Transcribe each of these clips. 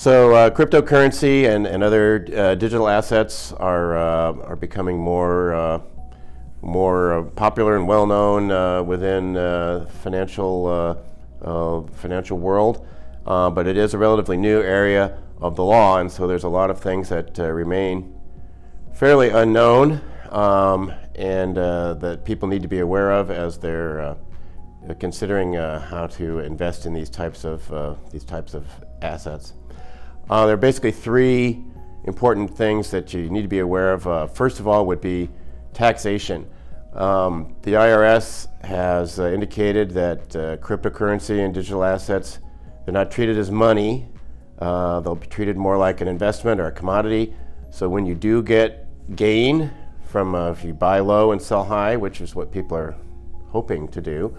So cryptocurrency and other digital assets are becoming more popular and well known within financial world, but it is a relatively new area of the law, and so there's a lot of things that remain fairly unknown and that people need to be aware of as they're considering how to invest in these types of assets. There are basically three important things that you need to be aware of. First of all would be taxation. The IRS has indicated that cryptocurrency and digital assets, they're not treated as money. They'll be treated more like an investment or a commodity. So when you do get gain from if you buy low and sell high, which is what people are hoping to do,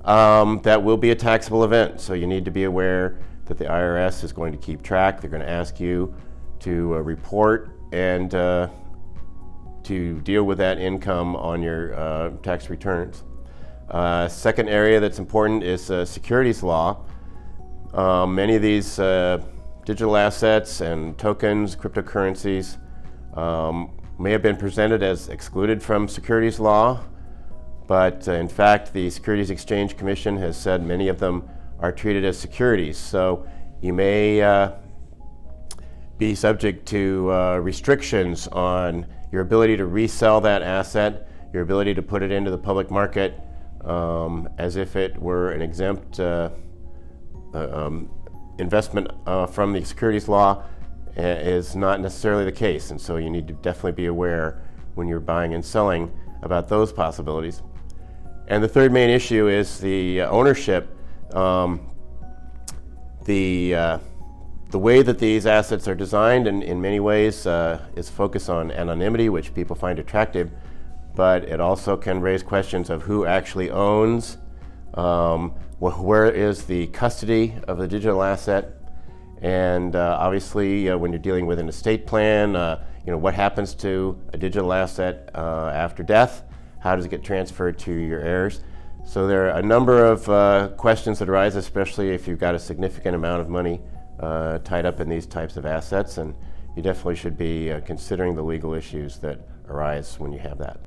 that will be a taxable event. So you need to be aware that the IRS is going to keep track. They're going to ask you to report and to deal with that income on your tax returns. Second area that's important is securities law. Many of these digital assets and tokens, cryptocurrencies, may have been presented as excluded from securities law, but in fact the Securities Exchange Commission has said many of them are treated as securities. So you may be subject to restrictions on your ability to resell that asset, your ability to put it into the public market as if it were an exempt investment from the securities law is not necessarily the case. And so you need to definitely be aware when you're buying and selling about those possibilities. And the third main issue is the ownership. The way that these assets are designed in many ways is focused on anonymity, which people find attractive, but it also can raise questions of who actually owns, where is the custody of the digital asset, and obviously when you're dealing with an estate plan, what happens to a digital asset after death? How does it get transferred to your heirs? So there are a number of questions that arise, especially if you've got a significant amount of money tied up in these types of assets, and you definitely should be considering the legal issues that arise when you have that.